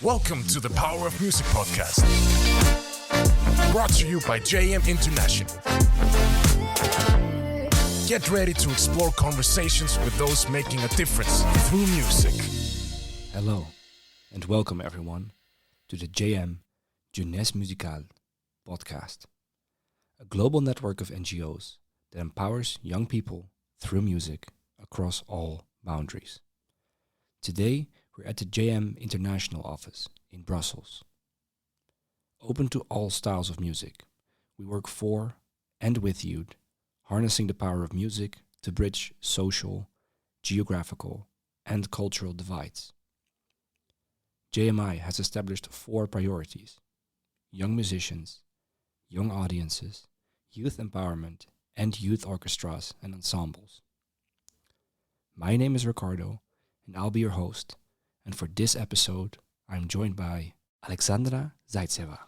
Welcome to the Power of Music podcast, brought to you by JM International. Get ready to explore conversations with those making a difference through music. Hello, and welcome everyone to the JM Jeunesse Musicale podcast, a global network of NGOs that empowers young people through music across all boundaries. Today, we're at the JM International office in Brussels. Open to all styles of music, we work for and with youth, harnessing the power of music to bridge social, geographical, and cultural divides. JMI has established 4 priorities: young musicians, young audiences, youth empowerment, and youth orchestras and ensembles. My name is Ricardo, and I'll be your host. And for this episode, I'm joined by Alexandra Zaitseva,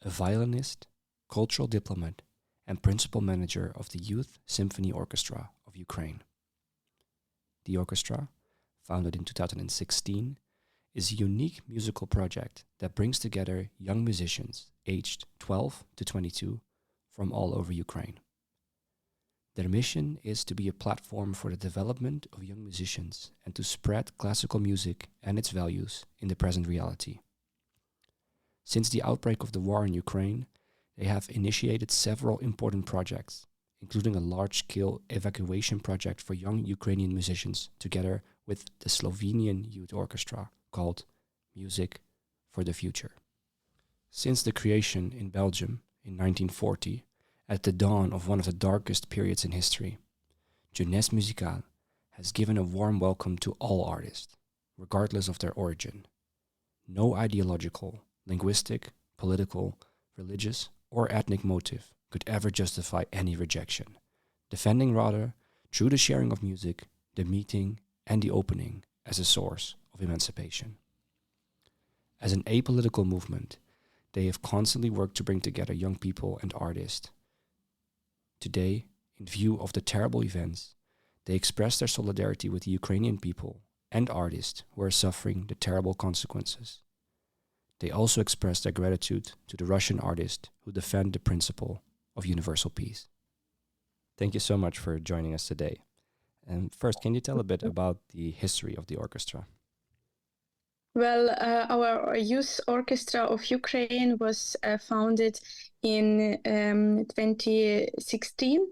a violinist, cultural diplomat, and principal manager of the Youth Symphony Orchestra of Ukraine. The orchestra, founded in 2016, is a unique musical project that brings together young musicians aged 12 to 22 from all over Ukraine. Their mission is to be a platform for the development of young musicians and to spread classical music and its values in the present reality. Since the outbreak of the war in Ukraine, they have initiated several important projects, including a large-scale evacuation project for young Ukrainian musicians together with the Slovenian Youth Orchestra called Music for the Future. Since the creation in Belgium in 1940, at the dawn of one of the darkest periods in history, Jeunesse Musicale has given a warm welcome to all artists, regardless of their origin. No ideological, linguistic, political, religious, or ethnic motive could ever justify any rejection, defending rather, through the sharing of music, the meeting and the opening as a source of emancipation. As an apolitical movement, they have constantly worked to bring together young people and artists. Today, in view of the terrible events, they express their solidarity with the Ukrainian people and artists who are suffering the terrible consequences. They also express their gratitude to the Russian artists who defend the principle of universal peace. Thank you so much for joining us today. And first, can you tell a bit about the history of the orchestra? Well, our Youth Orchestra of Ukraine was founded in 2016.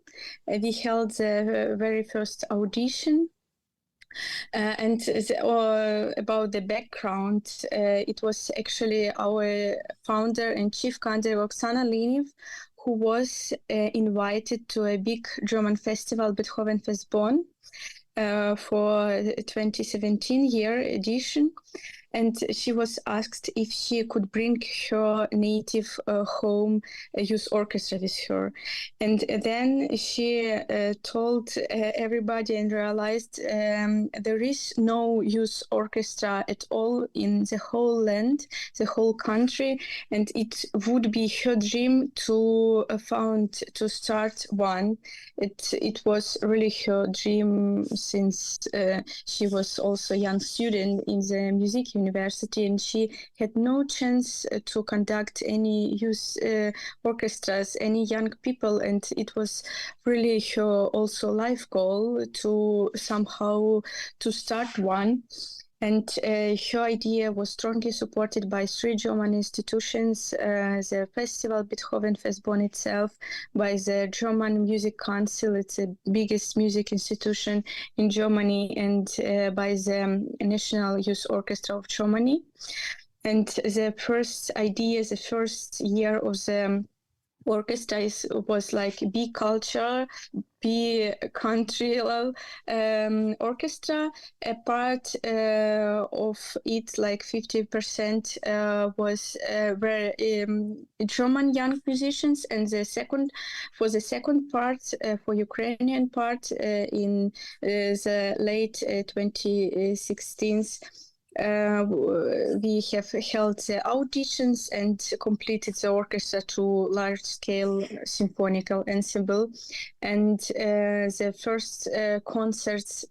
We held the very first audition. About the background, it was actually our founder and chief conductor, Oksana Linev, who was invited to a big German festival, Beethoven Festbon, for 2017 year edition. And she was asked if she could bring her native home youth orchestra with her. And then she told everybody and realized there is no youth orchestra at all in the whole land, the whole country. And it would be her dream to start one. It was really her dream since she was also a young student in the music university, and she had no chance to conduct any youth orchestras, any young people, and it was really her also life goal to somehow to start one. And her idea was strongly supported by 3 German institutions, the festival Beethoven Festbon itself, by the German Music Council, it's the biggest music institution in Germany, and by the National Youth Orchestra of Germany. And the first idea, the first year of the orchestra was like be culture, be country orchestra. A part of it, like 50%, was were German young musicians, and the second part, for Ukrainian part, in the late 2016s. We have held the auditions and completed the orchestra to large-scale symphonical ensemble, and the first concerts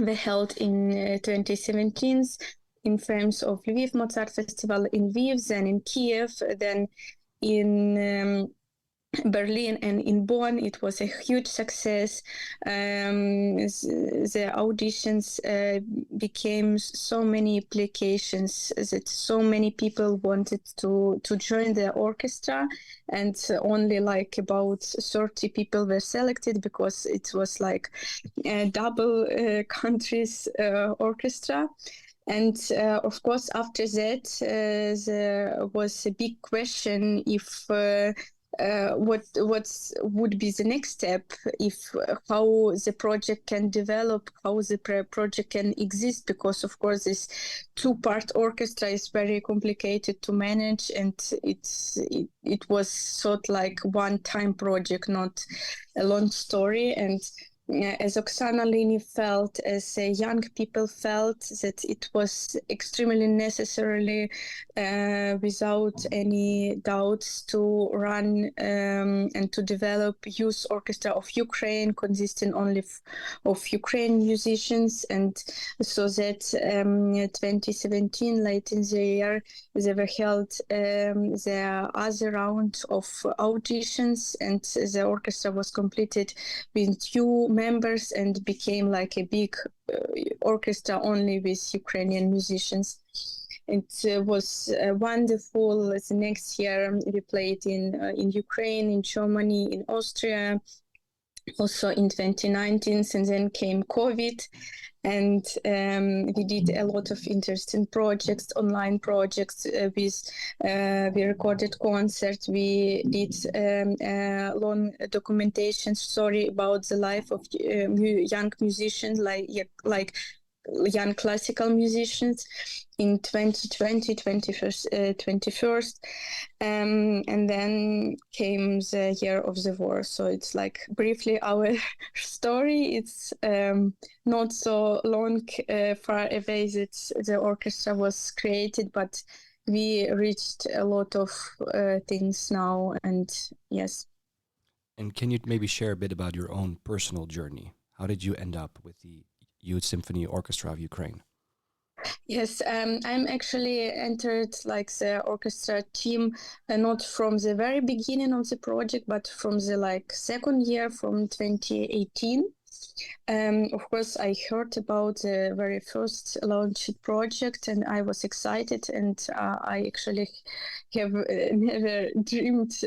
were held in 2017 in terms of Lviv Mozart Festival in Lviv, then in Kiev, then in Berlin and in Bonn. It was a huge success. The auditions became so many applications that so many people wanted to join the orchestra, and only like about 30 people were selected because it was like a double countries orchestra. And of course, after that, there was a big question if what would be the next step, if how the project can develop, how the project can exist, because of course this two-part orchestra is very complicated to manage, and it was sort like one-time project, not a long story. And as Oksana Lini felt, as young people felt, that it was extremely necessarily, without any doubts, to run and to develop youth orchestra of Ukraine, consisting only of Ukrainian musicians. And so that 2017, late in the year, they were held the other round of auditions, and the orchestra was completed with few members and became like a big orchestra only with Ukrainian musicians. It was wonderful. The next year we played in Ukraine, in Germany, in Austria, also in 2019, and then came COVID. And we did a lot of interesting projects, online projects. We recorded concerts. We did long documentation story about the life of young musicians, like young classical musicians in 2020, 21st. And then came the year of the war. So it's like briefly our story. It's not so long, far away that the orchestra was created, but we reached a lot of things now. And yes. And can you maybe share a bit about your own personal journey? How did you end up with the Youth Symphony Orchestra of Ukraine? Yes, I'm actually entered like the orchestra team, not from the very beginning of the project, but from the like second year, from 2018. Of course, I heard about the very first launched project, and I was excited. And I actually have never dreamed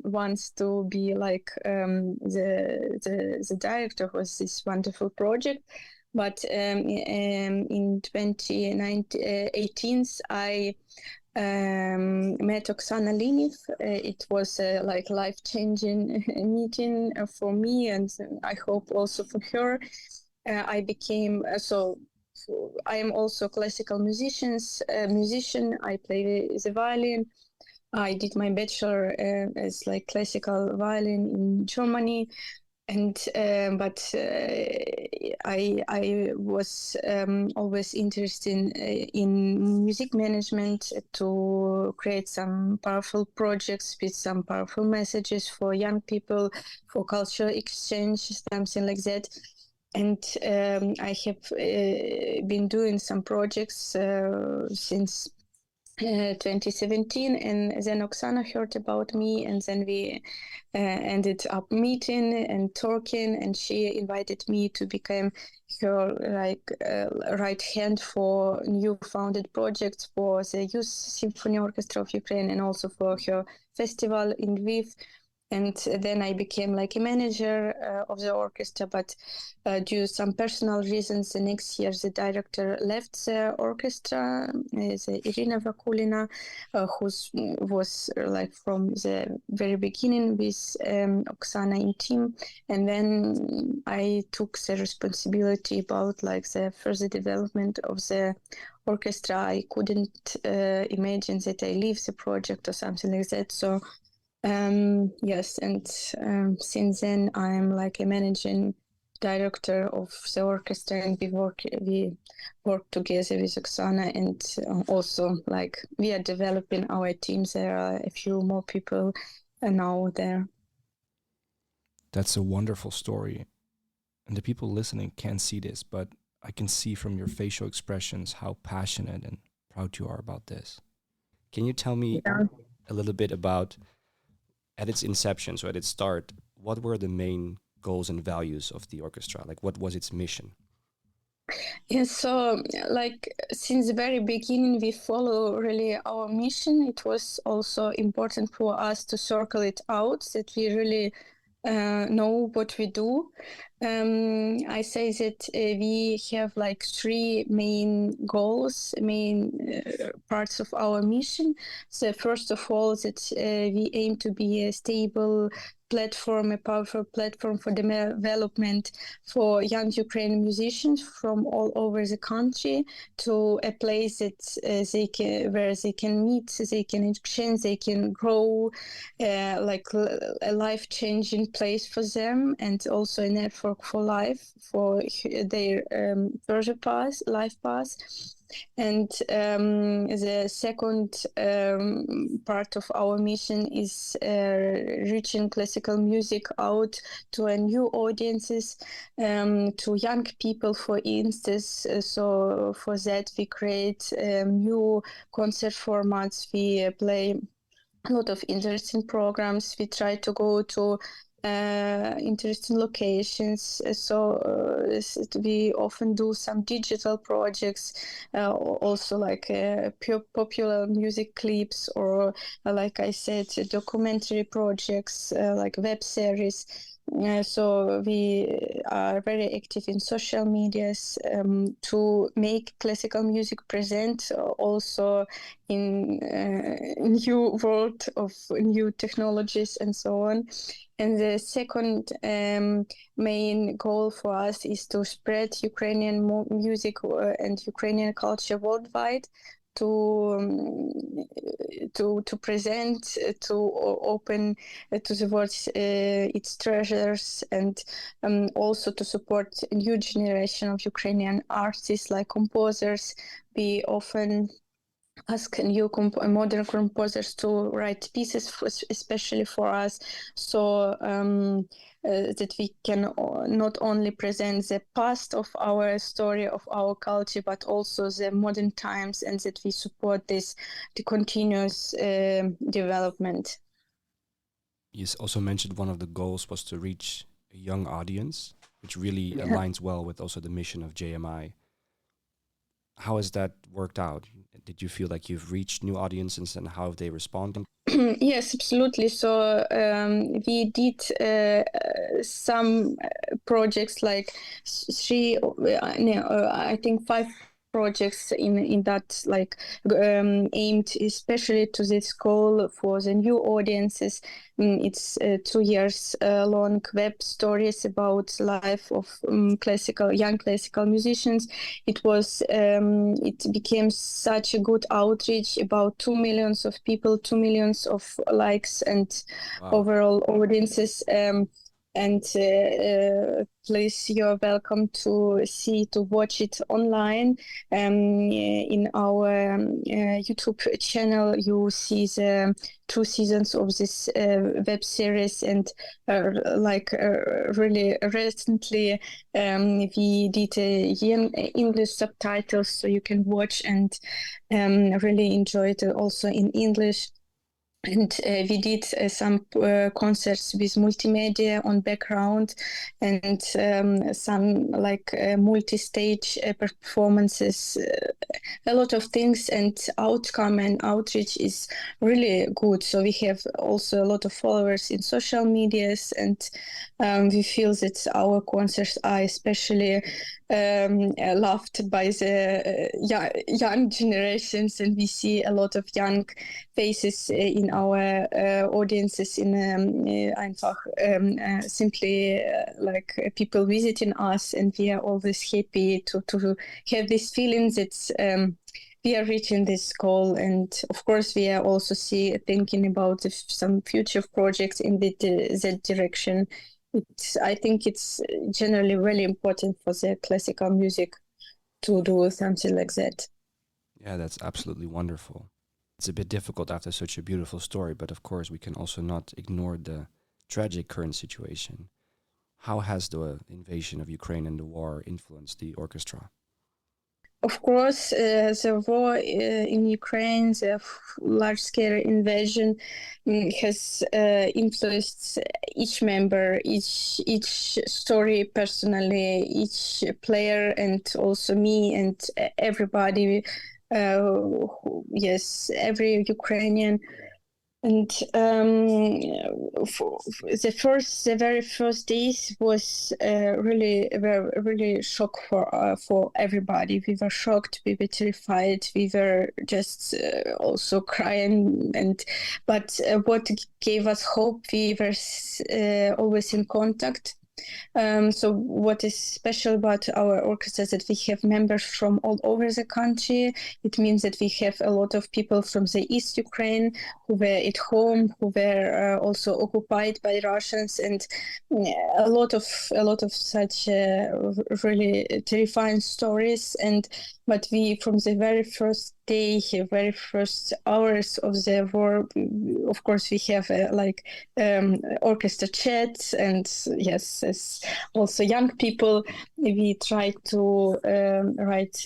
once to be like the director of this wonderful project. But in 2018, I met Oksana Liniv. It was a like life-changing meeting for me, and I hope also for her. I became I am also classical musician. I play the violin. I did my bachelor as like classical violin in Germany. And I was always interested in music management, to create some powerful projects with some powerful messages for young people, for cultural exchange, something like that. And I have been doing some projects since 2017, and then Oksana heard about me, and then we ended up meeting and talking, and she invited me to become her right hand for new founded projects for the Youth Symphony Orchestra of Ukraine, and also for her festival in Lviv. And then I became like a manager of the orchestra, but due to some personal reasons, the next year the director left the orchestra, Irina Vakulina, who was like from the very beginning with Oksana in team. And then I took the responsibility about like the further development of the orchestra. I couldn't imagine that I leave the project or something like that. So yes, and since then I'm like a managing director of the orchestra, and we work together with Oksana, and also like we are developing our teams. There are a few more people now there. That's a wonderful story, and the people listening can't see this, but I can see from your facial expressions how passionate and proud you are about this. Can you tell me Yeah. a little bit about, at its inception, so at its start, what were the main goals and values of the orchestra? Like, what was its mission? Yeah, so like since the very beginning, we follow really our mission. It was also important for us to circle it out that we really know what we do. I say that we have like three main goals, main parts of our mission. So first of all, that we aim to be a stable platform, a powerful platform for development for young Ukrainian musicians from all over the country, to a place that where they can meet, they can exchange, they can grow, like a life-changing place for them, and also a network for life for their further life path. And the second part of our mission is reaching classical music out to a new audiences, to young people, for instance. So for that, we create new concert formats. We play a lot of interesting programs. We try to go to interesting locations. We often do some digital projects, also like popular music clips, or like I said, documentary projects, like web series. So we are very active in social medias to make classical music present also in new world of new technologies and so on. And the second main goal for us is to spread Ukrainian music and Ukrainian culture worldwide, to present, to open to the world its treasures, and also to support a new generation of Ukrainian artists, like composers. We often ask new modern composers to write pieces, especially for us, so that we can not only present the past of our story, of our culture, but also the modern times, and that we support the continuous development. You also mentioned one of the goals was to reach a young audience, which really aligns well with also the mission of JMI. How has that worked out? Did you feel like you've reached new audiences, and how have they responded? Yes, absolutely. So we did some projects, like I think 5 projects in that, like aimed especially to this goal for the new audiences. It's 2 years long web stories about life of young classical musicians. It became such a good outreach, about 2 millions of people, 2 millions of likes, and overall audiences. And please, you're welcome to watch it online. In our YouTube channel, you see the 2 seasons of this web series, and really recently we did English subtitles, so you can watch and really enjoy it also in English. And we did some concerts with multimedia on background, and some like multi-stage performances, a lot of things, and outcome and outreach is really good. So we have also a lot of followers in social medias, and we feel that our concerts are especially loved by the young generations, and we see a lot of young faces in our audiences, in simply like people visiting us, and we are always happy to have this feeling that we are reaching this goal. And of course we are also thinking about some future projects in that direction. I think it's generally really important for the classical music to do something like that. Yeah, that's absolutely wonderful. It's a bit difficult after such a beautiful story, but of course we can also not ignore the tragic current situation. how has the invasion of Ukraine and the war influenced the orchestra? Of course, the war in Ukraine, the large-scale invasion, has influenced each member, each story personally, each player, and also me and everybody. Yes, every Ukrainian. And the very first days was really shock for everybody. We were shocked, we were terrified, we were just also crying. But what gave us hope, we were always in contact. So what is special about our orchestra is that we have members from all over the country. It means that we have a lot of people from the East Ukraine who were at home, who were also occupied by Russians, and a lot of such really terrifying stories. But we, from the very first day, very first hours of the war, of course, we have orchestra chats, and yes, as also young people, we try to write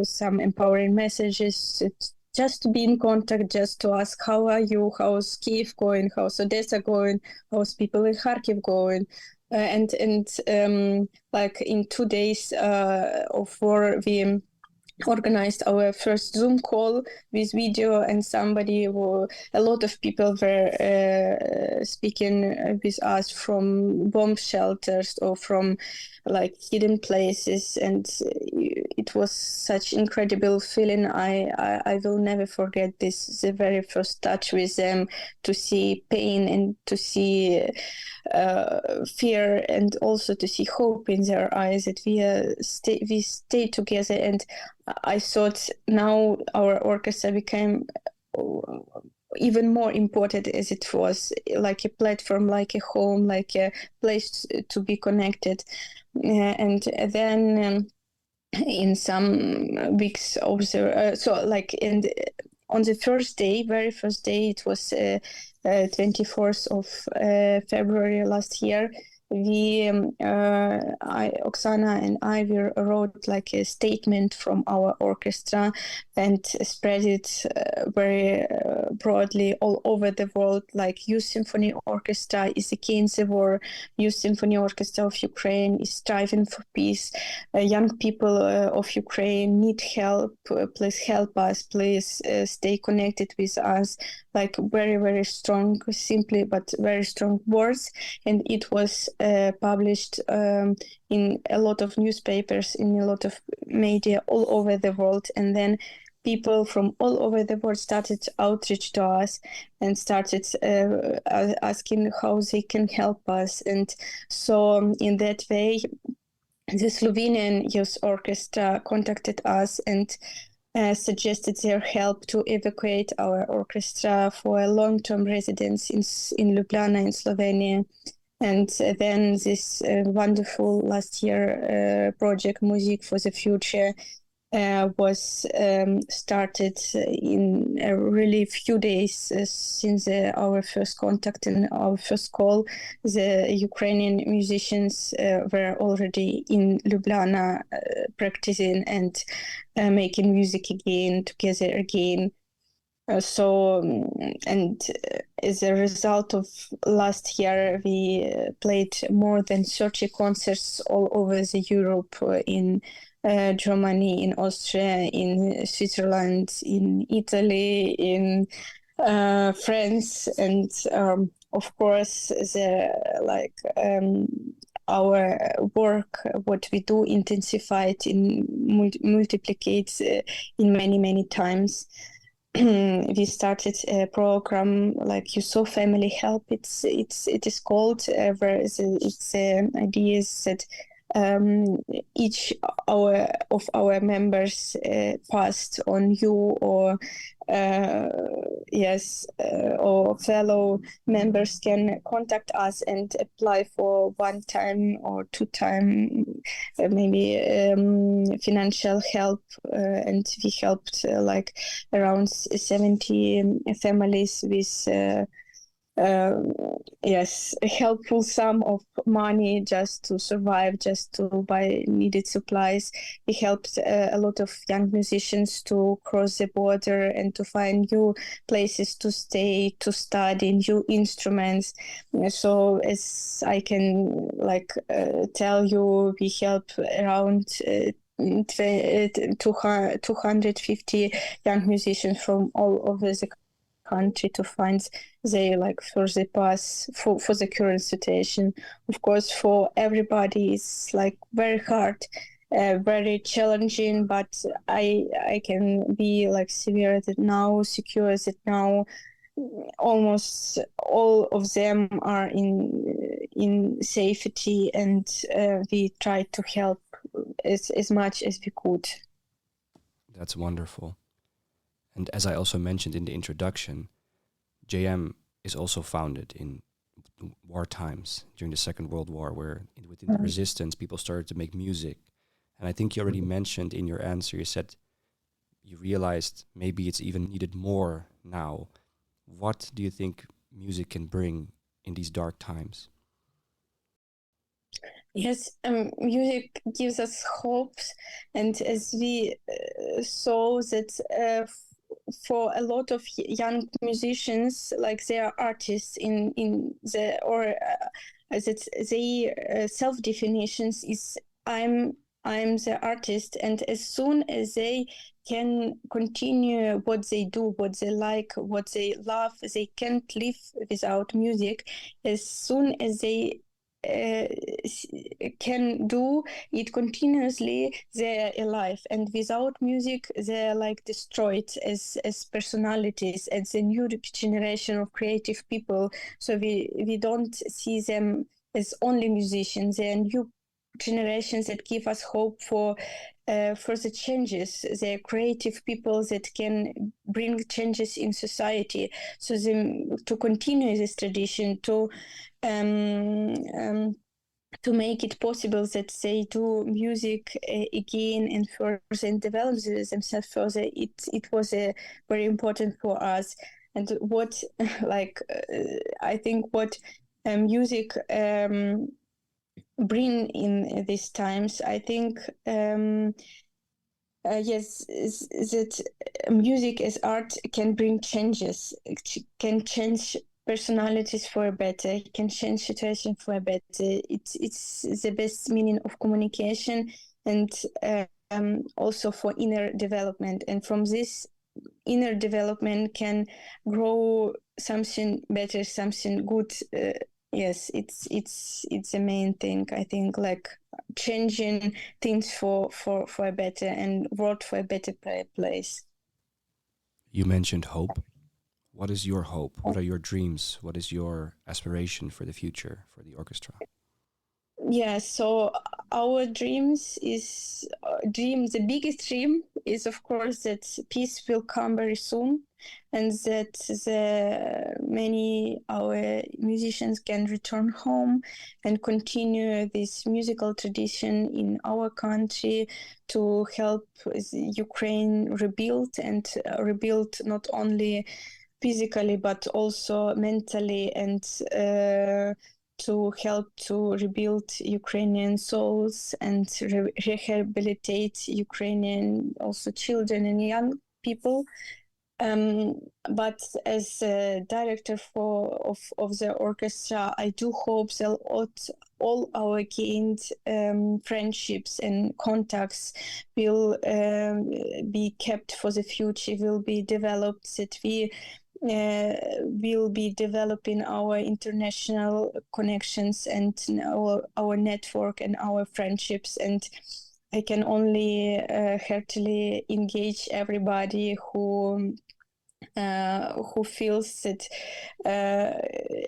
some empowering messages. Just to be in contact, just to ask, how are you? How's Kiev going? How's Odessa going? How's people in Kharkiv going? And like in 2 days of war, we organized our first Zoom call with video, and a lot of people were speaking with us from bomb shelters or from like hidden places, and it was such incredible feeling. I will never forget this, the very first touch with them, to see pain and to see fear, and also to see hope in their eyes, that we stay together. And I thought now our orchestra became even more important, as it was like a platform, like a home, like a place to be connected. And then in some weeks of on the very first day, it was 24th of February last year, Oksana and I, we wrote like a statement from our orchestra and spread it very broadly all over the world. Like, Youth Symphony Orchestra is against the war. Youth Symphony Orchestra of Ukraine is striving for peace. Young people of Ukraine need help. Please help us. Please stay connected with us. Like, very, very strong, simply but very strong words. And it was published in a lot of newspapers, in a lot of media all over the world. And then people from all over the world started outreach to us and started asking how they can help us. And so in that way, the Slovenian Youth Orchestra contacted us and suggested their help to evacuate our orchestra for a long-term residence in Ljubljana, in Slovenia. And then this wonderful last year project, Music for the Future, was started in a really few days since our first contact and our first call. The Ukrainian musicians were already in Ljubljana practicing and making music again, together again. As a result of last year, we played more than 30 concerts all over the Europe, in Germany, in Austria, in Switzerland, in Italy, in France, and of course, our work, what we do, intensified in multiplicates in many times. We started a program like You Saw Family Help. It is called, where its idea is that each of our members passed on you or or fellow members can contact us and apply for one-time or two-time financial help, and we helped around 70 families with um, yes, a helpful sum of money just to survive, just to buy needed supplies. It helped a lot of young musicians to cross the border and to find new places to stay, to study new instruments. So as I can tell you, we help around 250 young musicians from all over the country to find they for the path for the current situation. Of course, for everybody it's very hard, very challenging, but I can be severe that now, secure that now almost all of them are in safety, and we try to help as much as we could. That's wonderful. And as I also mentioned in the introduction, JM is also founded in war times during the Second World War, where within the resistance, people started to make music. And I think you already mentioned in your answer, you said you realized maybe it's even needed more now. What do you think music can bring in these dark times? Yes, music gives us hopes, and as we saw that for a lot of young musicians, they are artists in the or that they self definitions is I'm the artist, and as soon as they can continue what they do, what they like, what they love, they can't live without music. As soon as they uh, can do it continuously, they're alive, and without music they're destroyed as personalities, as the new generation of creative people. So we don't see them as only musicians. They're new generations that give us hope for the changes. They're creative people that can bring changes in society. So to continue this tradition, to make it possible that they do music again and further and develop themselves further, it was very important for us. And what I think what music bring in these times, I think yes, is that music as art can bring changes. It can change personalities for a better. It can change situation for a better. It's the best meaning of communication, and also for inner development. And from this inner development can grow something better, something good. Yes, it's the main thing, I think, changing things for a better, and world for a better place. You mentioned hope. What is your hope? What are your dreams? What is your aspiration for the future for the orchestra? Yeah, so our the biggest dream is, of course, that peace will come very soon, and that many our musicians can return home and continue this musical tradition in our country to help Ukraine rebuild, and rebuild not only physically but also mentally, and to help to rebuild Ukrainian souls and rehabilitate Ukrainian also children and young people. But as a director of the orchestra, I do hope that all our gained friendships and contacts will be kept for the future, will be developed, that we will be developing our international connections and our network and our friendships. And I can only heartily engage everybody who feels that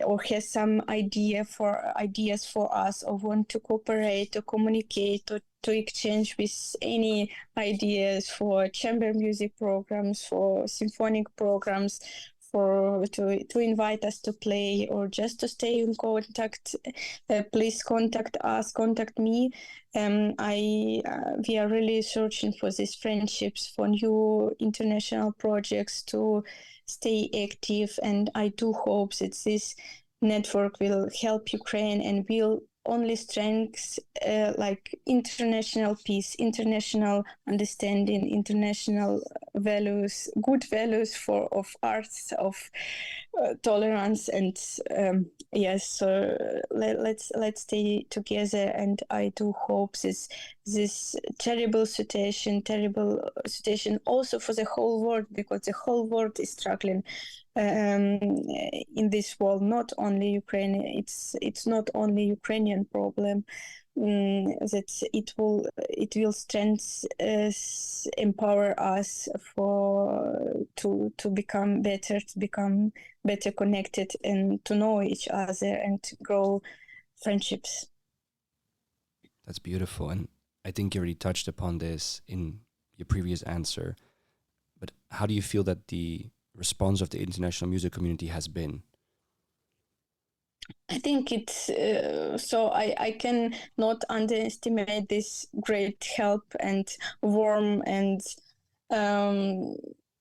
or has some ideas for us, or want to cooperate or communicate or to exchange with any ideas for chamber music programs, for symphonic programs, to invite us to play or just to stay in contact, please contact us, contact me. We are really searching for these friendships, for new international projects to stay active, and I do hope that this network will help Ukraine and will only strengths like international peace, international understanding, international values, good values of arts, of tolerance, and yes. So let's stay together, and I do hope this terrible situation also for the whole world, because the whole world is struggling in this world, not only Ukraine. It's not only Ukrainian problem. That it will strengthen, empower us to become better connected, and to know each other and to grow friendships. That's beautiful, and I think you already touched upon this in your previous answer. But how do you feel that the response of the international music community has been? I think it's so I can not underestimate this great help and warm and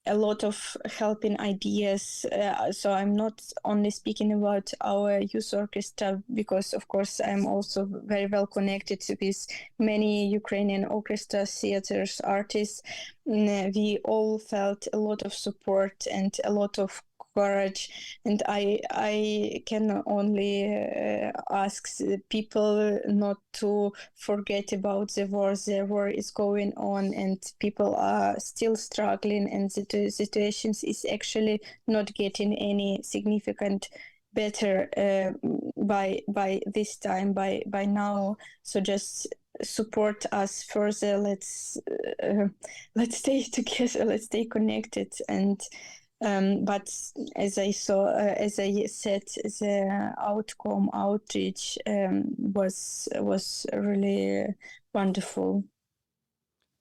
a lot of helping ideas. So I'm not only speaking about our youth orchestra, because of course I'm also very well connected with many Ukrainian orchestra theaters, artists. We all felt a lot of support and a lot of courage, and I can only ask the people not to forget about the war. The war is going on, and people are still struggling, and the situations is actually not getting any significant better by this time, by now. So just support us further. Let's stay together. Let's stay connected. And but as I said, the outreach was really wonderful.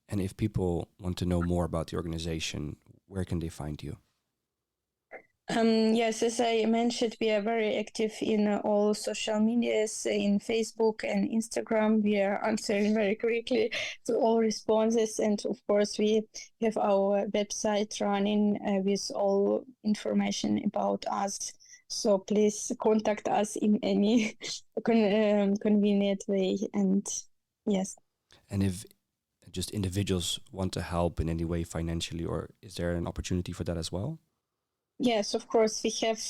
And if people want to know more about the organization, where can they find you? Yes, as I mentioned, we are very active in all social medias, in Facebook and Instagram. We are answering very quickly to all responses. And of course, we have our website running with all information about us. So please contact us in any convenient way. And yes. And if just individuals want to help in any way financially, or is there an opportunity for that as well? Yes, of course, we have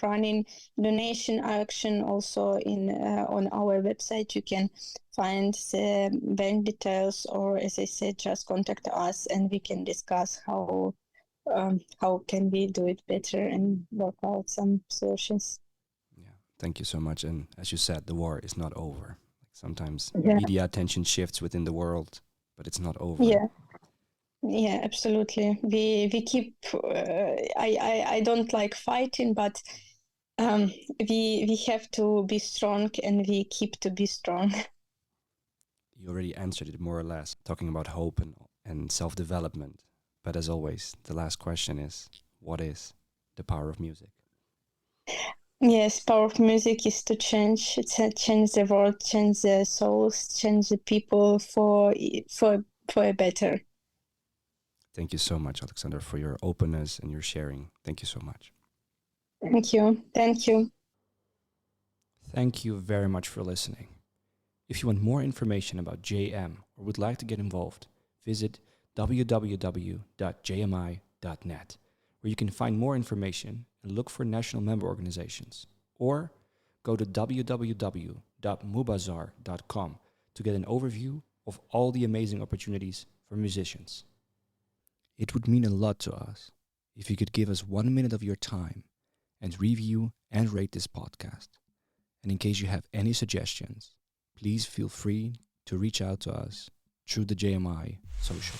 running donation action also on our website. You can find the bank details, or as I said, just contact us and we can discuss how can we do it better and work out some solutions. Yeah, thank you so much. And as you said, the war is not over. Sometimes Yeah. media attention shifts within the world, but it's not over. Yeah, absolutely. We keep. I don't like fighting, but we have to be strong, and we keep to be strong. You already answered it more or less, talking about hope and self-development. But as always, the last question is, what is the power of music? Yes, power of music is to change. It's change the world, change the souls, change the people for a better. Thank you so much, Alexandra, for your openness and your sharing. Thank you so much. Thank you. Thank you. Thank you very much for listening. If you want more information about JM or would like to get involved, visit www.jmi.net, where you can find more information and look for national member organizations. Or go to www.mubazar.com to get an overview of all the amazing opportunities for musicians. It would mean a lot to us if you could give us 1 minute of your time and review and rate this podcast. And in case you have any suggestions, please feel free to reach out to us through the JMI social.